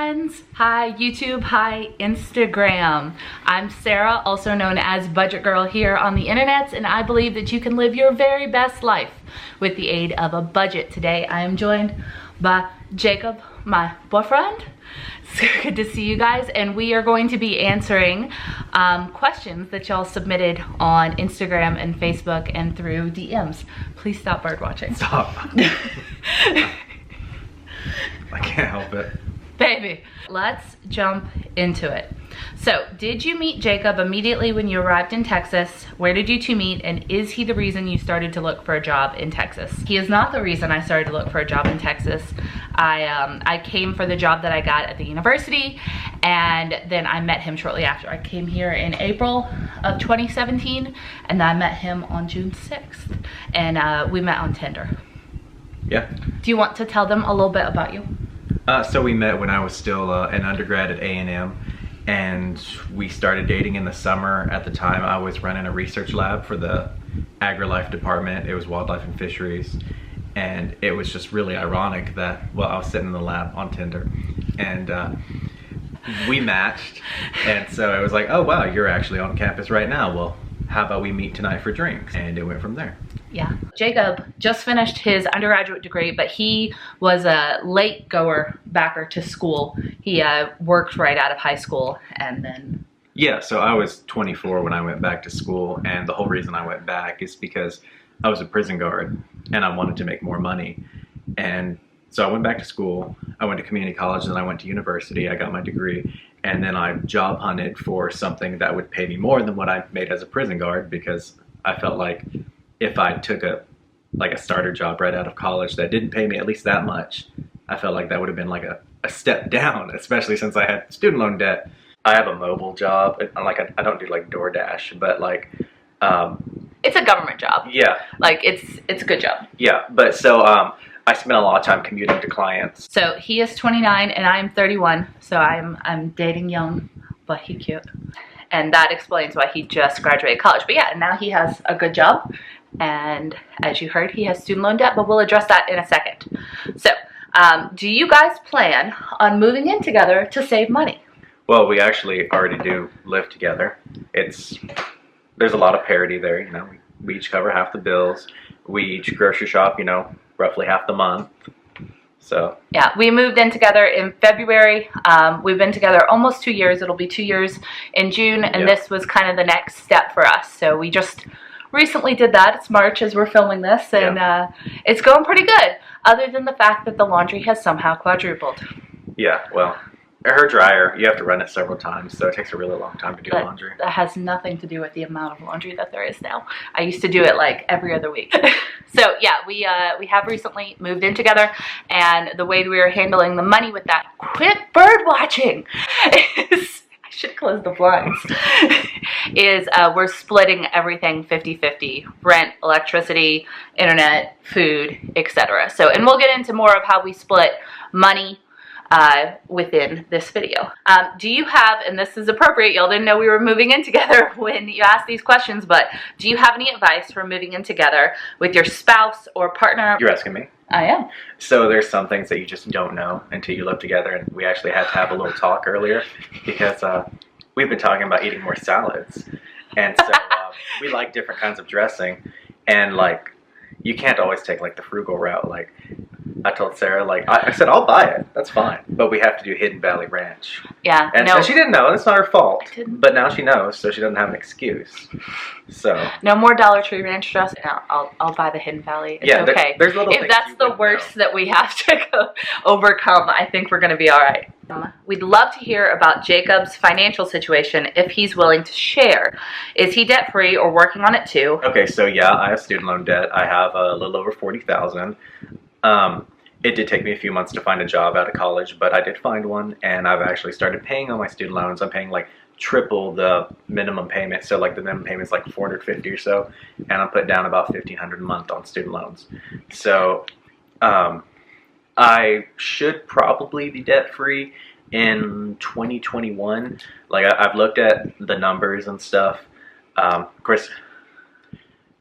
friends. Hi YouTube, hi Instagram. I'm Sarah, also known as Budget Girl here on the internet, and I believe that you can live your very best life with the aid of a budget. Today I am joined by Jacob, my boyfriend. It's good to see you guys, and we are going to be answering questions that y'all submitted on Instagram and Facebook and through DMs. Please stop bird watching. Stop. I can't help it. Baby, let's jump into it. So, did you meet Jacob immediately when you arrived in Texas? Where did you two meet, and is he the reason you started to look for a job in Texas? He is not the reason I started to look for a job in Texas. I came for the job that I got at the university, and then I met him shortly after. I came here in April of 2017, and I met him on June 6th, and we met on Tinder. Yeah. Do you want to tell them a little bit about you? So we met when I was still an undergrad at A&M, and we started dating in the summer. At the time, I was running a research lab for the AgriLife department. It was wildlife and fisheries, and it was just really ironic that, well, I was sitting in the lab on Tinder, and we matched, and so I was like, oh wow, you're actually on campus right now. Well, how about we meet tonight for drinks? And it went from there. Yeah. Jacob just finished his undergraduate degree, but he was a late goer backer to school. He worked right out of high school and then... Yeah, so I was 24 when I went back to school, and the whole reason I went back is because I was a prison guard and I wanted to make more money. And so I went back to school. I went to community college, and then I went to university. I got my degree, and then I job hunted for something that would pay me more than what I made as a prison guard, because I felt like if I took a starter job right out of college that didn't pay me at least that much, I felt like that would have been like a step down, especially since I had student loan debt. I have a mobile job. I don't do like DoorDash, but like it's a government job. Yeah. Like it's a good job. Yeah, but so I spent a lot of time commuting to clients. So he is 29 and I'm 31, so I'm dating young, but he cute. And that explains why he just graduated college. But yeah, now he has a good job. And as you heard, he has student loan debt, but we'll address that in a second. So, do you guys plan on moving in together to save money? Well, we actually already do live together. There's a lot of parity there, you know. We each cover half the bills. We each grocery shop, you know, roughly half the month. So yeah, we moved in together in February. We've been together almost 2 years. It'll be 2 years in June, and This was kind of the next step for us. So we just recently did that. It's March as we're filming this, and it's going pretty good, other than the fact that the laundry has somehow quadrupled. Yeah, well, her dryer, you have to run it several times, so it takes a really long time to do laundry. That has nothing to do with the amount of laundry that there is now. I used to do it like every other week. So yeah, we have recently moved in together, and the way we are handling the money with that, quit bird watching, is, I should close the blinds, is we're splitting everything 50-50, rent, electricity, internet, food, etc. So, and we'll get into more of how we split money within this video. Do you have, and this is appropriate, y'all didn't know we were moving in together when you asked these questions, but do you have any advice for moving in together with your spouse or partner? You're asking me? I am. So there's some things that you just don't know until you live together, and we actually had to have a little talk earlier because we've been talking about eating more salads, and so we like different kinds of dressing, and like you can't always take like the frugal route. Like I told Sarah, like I said, I'll buy it. That's fine. But we have to do Hidden Valley Ranch. Yeah. And she didn't know. It's not her fault. But now she knows, so she doesn't have an excuse. So. No more Dollar Tree Ranch dressing. No, I'll buy the Hidden Valley. It's okay. There's little if that's the worst that we have to overcome, I think we're going to be all right. We'd love to hear about Jacob's financial situation if he's willing to share. Is he debt-free or working on it too? Okay, so yeah, I have student loan debt. I have a little over $40,000. It did take me a few months to find a job out of college, but I did find one, and I've actually started paying on my student loans. I'm paying like triple the minimum payment, so like the minimum payment is like $450 or so, and I'm putting down about $1,500 a month on student loans. So I should probably be debt-free in 2021. Like I've looked at the numbers and stuff. Of course,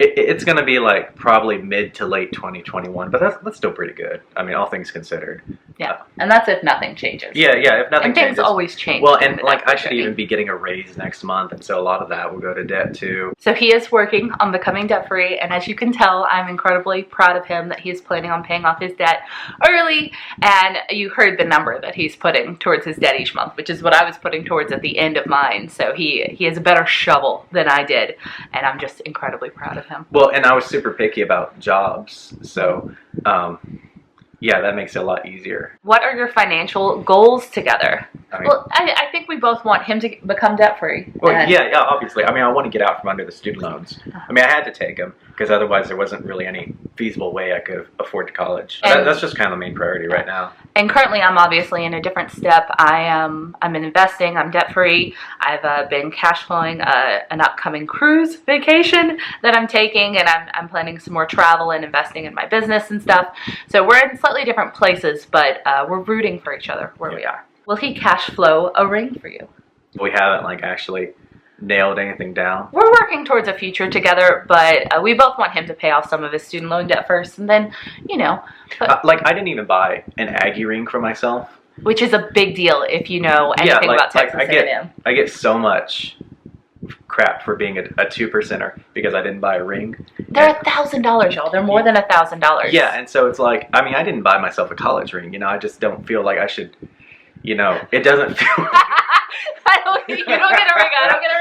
It's going to be like probably mid to late 2021, but that's still pretty good. I mean, all things considered. Yeah, and that's if nothing changes. Yeah, if nothing and things changes. always change. Well, and like I should even be getting a raise next month, and so a lot of that will go to debt too. So he is working on becoming debt free, and as you can tell, I'm incredibly proud of him that he's planning on paying off his debt early. And you heard the number that he's putting towards his debt each month, which is what I was putting towards at the end of mine. So he has a better shovel than I did, and I'm just incredibly proud of him. Well, and I was super picky about jobs, so yeah, that makes it a lot easier. What are your financial goals together? I think we both want him to become debt-free. Well, yeah, obviously. I mean, I want to get out from under the student loans. I mean, I had to take them because otherwise there wasn't really any feasible way I could afford college. That's just kind of the main priority right now. And currently, I'm obviously in a different step. I'm investing. I'm debt-free. I've been cash flowing an upcoming cruise vacation that I'm taking, and I'm planning some more travel and investing in my business and stuff. So we're in slightly different places, but we're rooting for each other where we are. Will he cash flow a ring for you? We haven't actually nailed anything down. We're working towards a future together, but we both want him to pay off some of his student loan debt first, and then, I didn't even buy an Aggie ring for myself. Which is a big deal if you know anything about Texas A&M. I get so much crap for being a 2%er because I didn't buy a ring. They're $1,000, y'all. They're more than $1,000. Yeah, and so it's like, I mean, I didn't buy myself a college ring. I just don't feel like I should, it doesn't feel... You don't get a ring. I don't get a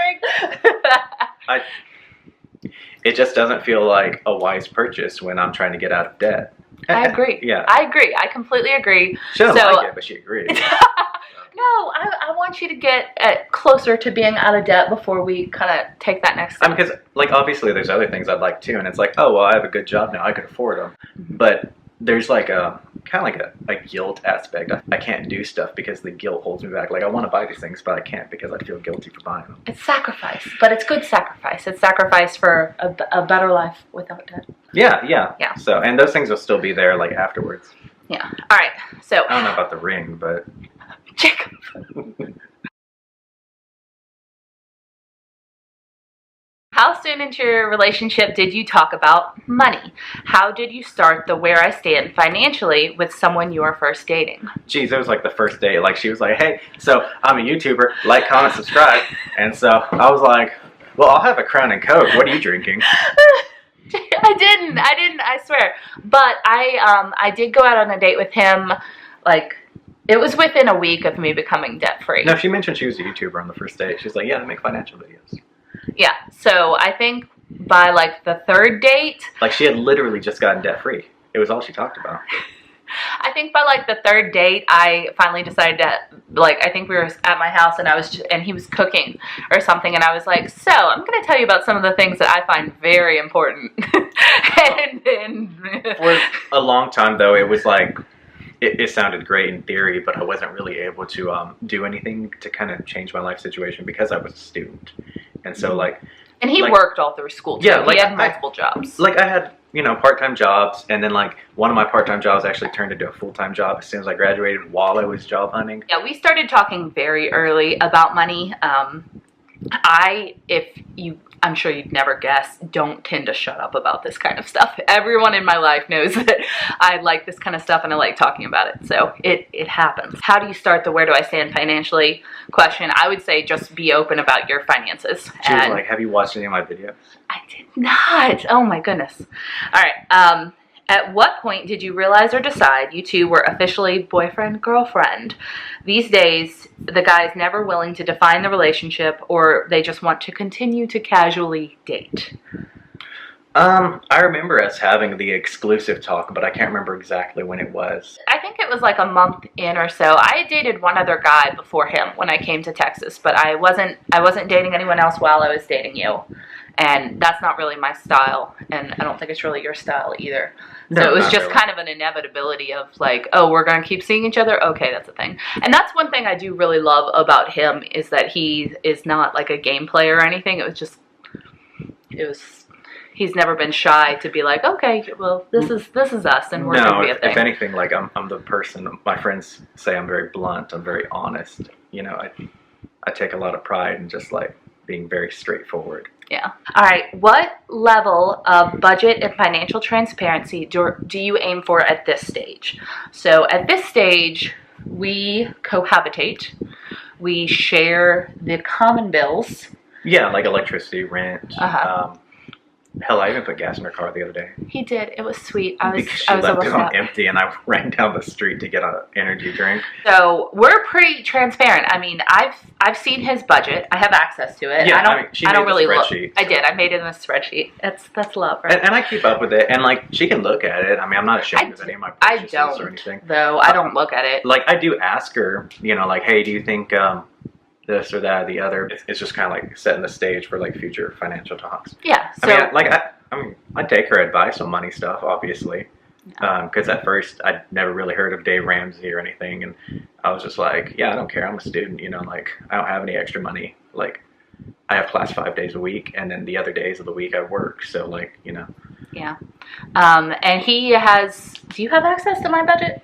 ring. It just doesn't feel like a wise purchase when I'm trying to get out of debt. I agree. Yeah. I agree. I completely agree. She doesn't like it, but she agrees. No, I want you to get closer to being out of debt before we kind of take that next step. Because, obviously there's other things I'd like too, and it's like, oh, well, I have a good job now. I could afford them. But there's a guilt aspect. I can't do stuff because the guilt holds me back. I want to buy these things, but I can't because I feel guilty for buying them. It's sacrifice, but it's good sacrifice. It's sacrifice for a better life without debt. Yeah. So, and those things will still be there afterwards. Yeah. All right. So I don't know about the ring, but Jacob. How soon into your relationship did you talk about money? How did you start the where I stand financially with someone you are first dating? Geez, it was the first day. She was like, hey, so I'm a YouTuber, like, comment, subscribe. And so I was like, well, I'll have a Crown and Coke. What are you drinking? I didn't, I swear. But I did go out on a date with him, it was within a week of me becoming debt-free. No, she mentioned she was a YouTuber on the first date. She's like, yeah, I make financial videos. Yeah, so I think by the third date... she had literally just gotten debt-free. It was all she talked about. I think by the third date, I finally decided to, I think we were at my house and he was cooking or something, and I was like, so I'm going to tell you about some of the things that I find very important. For a long time, though, it was it sounded great in theory, but I wasn't really able to do anything to kind of change my life situation because I was a student. And so, and he worked all through school, too. Yeah, he had multiple jobs. I had, part-time jobs, and then, one of my part-time jobs actually turned into a full-time job as soon as I graduated while I was job hunting. Yeah, we started talking very early about money. I'm sure you'd never guess, don't tend to shut up about this kind of stuff. Everyone in my life knows that I like this kind of stuff and I like talking about it. So it happens. How do you start the where do I stand financially question? I would say just be open about your finances. She was like, have you watched any of my videos? I did not. Oh my goodness. All right. At what point did you realize or decide you two were officially boyfriend-girlfriend? These days, the guy's never willing to define the relationship, or they just want to continue to casually date. I remember us having the exclusive talk, but I can't remember exactly when it was. I think it was a month in or so. I had dated one other guy before him when I came to Texas, but I wasn't dating anyone else while I was dating you. And that's not really my style, and I don't think it's really your style either. So it was just kind of an inevitability of oh, we're going to keep seeing each other? Okay, that's a thing. And that's one thing I do really love about him is that he is not a game player or anything. He's never been shy to be okay, well, this is us, and we're going to be a thing. If anything, I'm the person, my friends say I'm very blunt, I'm very honest. I take a lot of pride in just being very straightforward. Yeah. All right. What level of budget and financial transparency do you aim for at this stage? So at this stage, we cohabitate. We share the common bills. Yeah, like electricity, rent. Uh-huh. Hell, I even put gas in her car the other day. He did. It was sweet. Because she left it on empty, and I ran down the street to get an energy drink. So we're pretty transparent. I mean, I've seen his budget. I have access to it. Yeah, I don't really look. Spreadsheet. I did. I made it in a spreadsheet. That's love, right? And I keep up with it, and like she can look at it. I mean, I'm not ashamed of any of my purchases or anything. Though I don't look at it. Like I do ask her, you know, like, hey, do you think this or that or the other? It's just kind of like setting the stage for like future financial talks. Yeah. So I mean, I take her advice on money stuff, obviously, because at first I'd never really heard of Dave Ramsey or anything, and I was just like, yeah, I don't care. I'm a student, you know, like I don't have any extra money. Like I have class 5 days a week, and then the other days of the week I work. So like, you know. Yeah. And he has. Do you have access to my budget?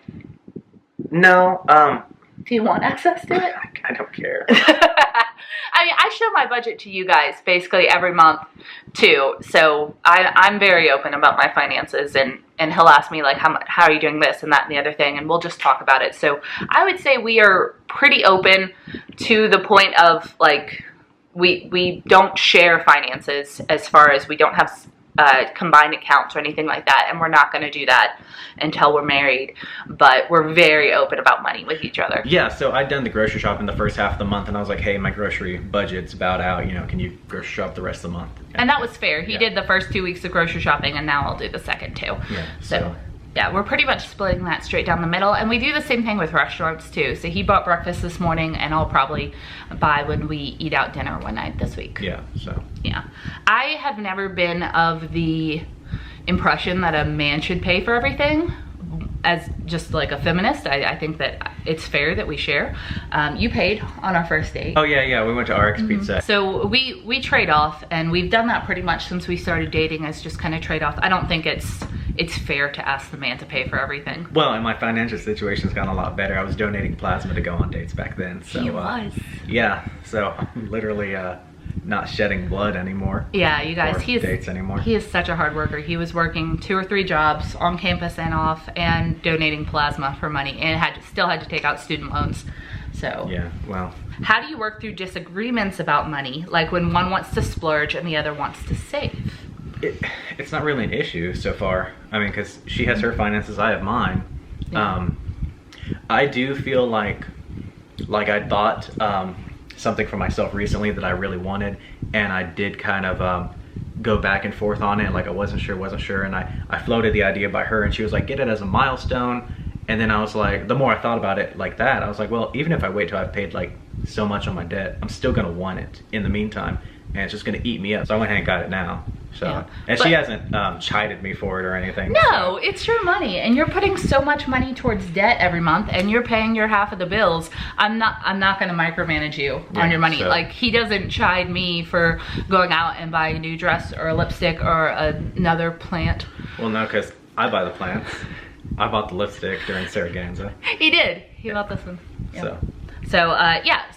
No. Do you want access to it? I don't care. I mean, I show my budget to you guys basically every month too. So I'm very open about my finances, and he'll ask me like, how are you doing this and that and the other thing, and we'll just talk about it. So I would say we are pretty open to the point of like we don't share finances as far as we don't have combined accounts or anything like that, and we're not going to do that until we're married, but we're very open about money with each other. Yeah, so I'd done the grocery shopping the first half of the month, and I was like, hey, my grocery budget's about out, you know, can you grocery shop the rest of the month? And that was fair. He did the first 2 weeks of grocery shopping, and now I'll do the second 2. Yeah, so yeah, we're pretty much splitting that straight down the middle, and we do the same thing with restaurants too. So he bought breakfast this morning, and I'll probably buy when we eat out dinner one night this week. Yeah, so. Yeah. I have never been of the impression that a man should pay for everything. As just like a feminist, I think that it's fair that we share. You paid on our first date. Oh yeah, we went to RX Pizza. So we trade off, and we've done that pretty much since we started dating, as just kind of trade off. I don't think it's fair to ask the man to pay for everything. Well, and my financial situation's gotten a lot better. I was donating plasma to go on dates back then. So, he was. Yeah, so I'm literally not shedding blood anymore. Yeah, you guys, he is such a hard worker. He was working 2 or 3 jobs on campus and off, and donating plasma for money, and still had to take out student loans. So yeah, well. How do you work through disagreements about money, like when one wants to splurge and the other wants to save? It's not really an issue so far. I mean, because she has her finances, I have mine. Yeah. I do feel like I bought something for myself recently that I really wanted, and I did kind of go back and forth on it. Like I wasn't sure, and I floated the idea by her, and she was like, get it as a milestone. And then I was like, the more I thought about it like that, I was like, well, even if I wait till I've paid like so much on my debt, I'm still gonna want it in the meantime, and it's just gonna eat me up. So I went ahead and got it now. So, yeah. And she hasn't chided me for it or anything. No, so. It's your money, and you're putting so much money towards debt every month, and you're paying your half of the bills. I'm not going to micromanage you on your money. So. Like, he doesn't chide me for going out and buying a new dress or a lipstick or another plant. Well, no, because I buy the plants. I bought the lipstick during Saraganza. He did. He bought this one. Yep.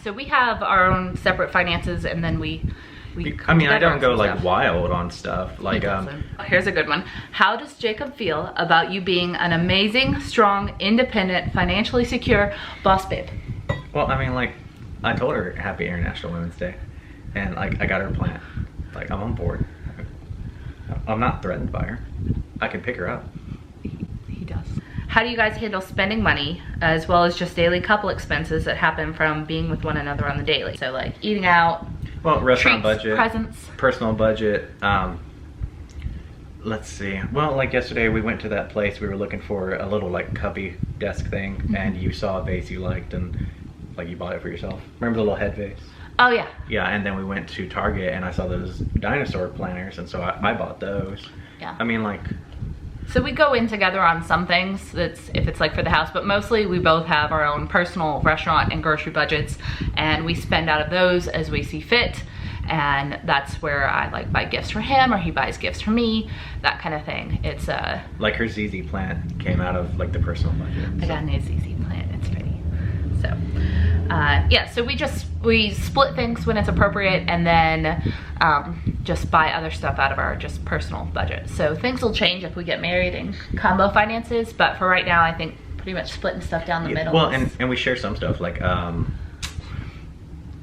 So we have our own separate finances, and then I mean, I don't go like wild on stuff. Like, here's a good one. How does Jacob feel about you being an amazing, strong, independent, financially secure boss babe? Well, I mean, like, I told her Happy International Women's Day, and like, I got her a plant. Like, I'm on board. I'm not threatened by her. I can pick her up. He does. How do you guys handle spending money, as well as just daily couple expenses that happen from being with one another on the daily? So like eating out, well, restaurant treats, budget, presents, personal budget. Let's see. Well, like yesterday we went to that place. We were looking for a little like cubby desk thing, mm-hmm. and you saw a vase you liked, and like you bought it for yourself. Remember the little head vase? Oh yeah. Yeah, and then we went to Target, and I saw those dinosaur planners, and so I bought those. Yeah. I mean, like. So we go in together on some things, if it's like for the house, but mostly we both have our own personal restaurant and grocery budgets, and we spend out of those as we see fit. And that's where I like buy gifts for him, or he buys gifts for me, that kind of thing. It's like her ZZ plant came out of like the personal budget. I got an ZZ plant, it's pretty. So yeah, so we split things when it's appropriate, and then just buy other stuff out of our just personal budget. So things will change if we get married and combo finances, but for right now I think pretty much splitting stuff down the middle. Well, and we share some stuff, like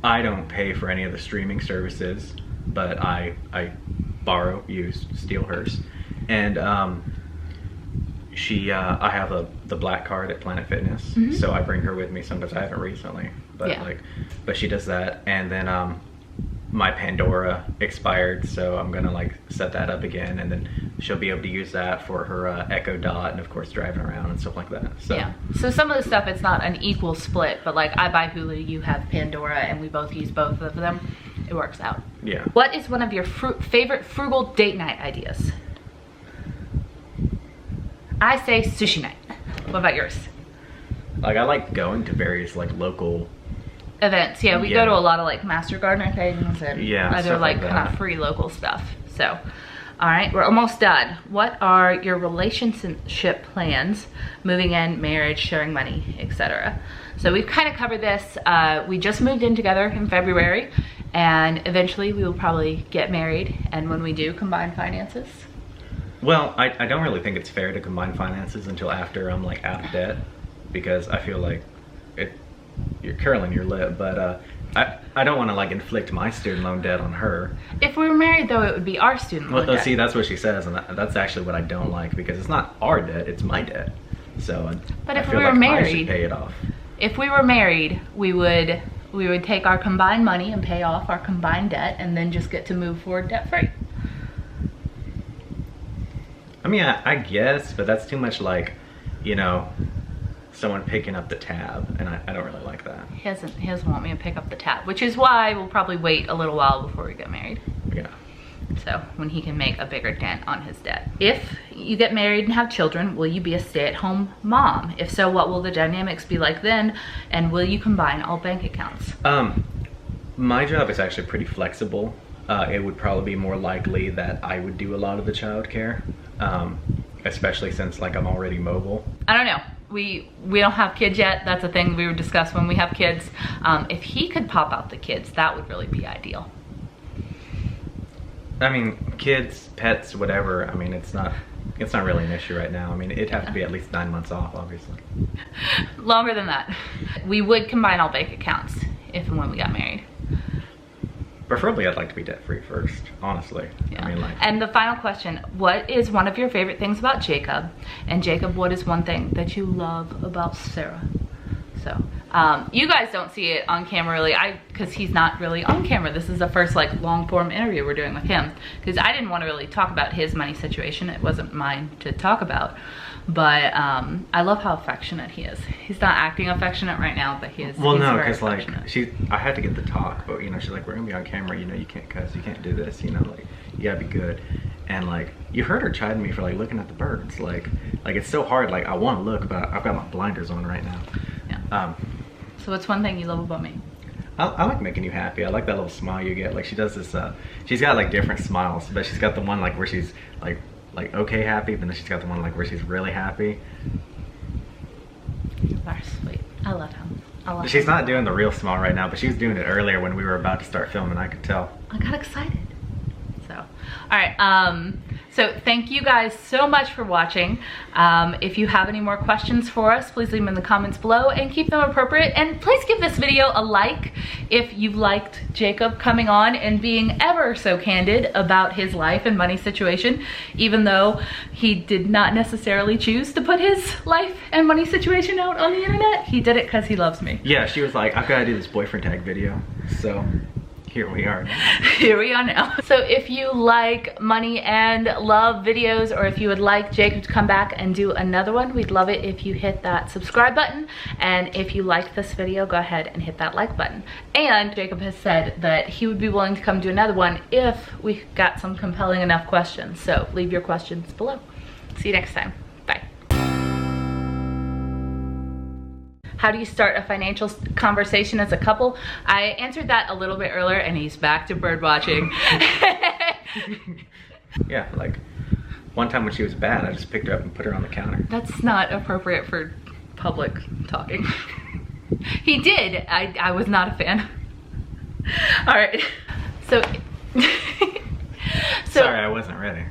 I don't pay for any of the streaming services, but I borrow, use, steal hers. And I have the black card at Planet Fitness, so I bring her with me sometimes. I haven't recently, but but she does that. And then my Pandora expired, so I'm gonna like set that up again, and then she'll be able to use that for her Echo Dot, and of course driving around and stuff like that. So yeah, so some of the stuff, it's not an equal split, but like I buy Hulu, you have Pandora, and we both use both of them. It works out. Yeah. What is one of your favorite frugal date night ideas? I say sushi night. What about yours? Like, I like going to various like local events. Yeah, we go to a lot of like Master Gardener things and other like kind of free local stuff. So, all right, we're almost done. What are your relationship plans? Moving in, marriage, sharing money, etc. So we've kind of covered this. We just moved in together in February, and eventually we will probably get married, and when we do, combine finances. Well, I don't really think it's fair to combine finances until after I'm like out of debt, because I feel like you're curling your lip, but I don't want to like inflict my student loan debt on her. If we were married though, it would be our student loan debt. See, that's what she says, and that's actually what I don't like, because it's not our debt, it's my debt. So but I if feel we were like married, I should pay it off. If we were married, we would take our combined money and pay off our combined debt, and then just get to move forward debt free. I mean, I guess, but that's too much like, you know, someone picking up the tab, and I don't really like that. He doesn't want me to pick up the tab, which is why we'll probably wait a little while before we get married. Yeah. So when he can make a bigger dent on his debt. If you get married and have children, will you be a stay-at-home mom? If so, what will the dynamics be like then? And will you combine all bank accounts? My job is actually pretty flexible. It would probably be more likely that I would do a lot of the childcare, especially since like I'm already mobile. I don't know. We don't have kids yet. That's a thing we would discuss when we have kids. If he could pop out the kids, that would really be ideal. I mean, kids, pets, whatever. I mean, it's not really an issue right now. I mean, it'd have to be at least 9 months off, obviously. Longer than that. We would combine all bank accounts if and when we got married. Preferably, I'd like to be debt-free first, honestly. Yeah. I mean, like. And the final question, what is one of your favorite things about Jacob? And Jacob, what is one thing that you love about Sarah? So, you guys don't see it on camera really, because he's not really on camera. This is the first like long form interview we're doing with him, because I didn't want to really talk about his money situation. It wasn't mine to talk about. But I love how affectionate he is. He's not acting affectionate right now, but he is. Well, no, because like I had to get the talk, but you know, she's like, we're gonna be on camera. You know, you can't cuss, you can't do this. You know, like you gotta be good. And like you heard her chiding me for like looking at the birds. Like it's so hard. Like I want to look, but I've got my blinders on right now. Yeah. So what's one thing you love about me? I like making you happy. I like that little smile you get. Like she does this. She's got like different smiles, but she's got the one like where she's like okay happy, but then she's got the one like where she's really happy. That's sweet. I love him. She's not doing the real smile right now, but she was doing it earlier when we were about to start filming. I could tell. I got excited. So, all right. So thank you guys so much for watching. If you have any more questions for us, please leave them in the comments below and keep them appropriate. And please give this video a like if you've liked Jacob coming on and being ever so candid about his life and money situation, even though he did not necessarily choose to put his life and money situation out on the internet. He did it because he loves me. Yeah, she was like, I've got to do this boyfriend tag video. So here we are now. Here we are now. So if you like money and love videos, or if you would like Jacob to come back and do another one, we'd love it if you hit that subscribe button. And if you liked this video, go ahead and hit that like button. And Jacob has said that he would be willing to come do another one if we got some compelling enough questions. So leave your questions below. See you next time. Bye. How do you start a financial conversation as a couple? I answered that a little bit earlier, and he's back to bird watching. Yeah, like one time when she was bad, I just picked her up and put her on the counter. That's not appropriate for public talking. He did. I was not a fan. All right. So Sorry, I wasn't ready.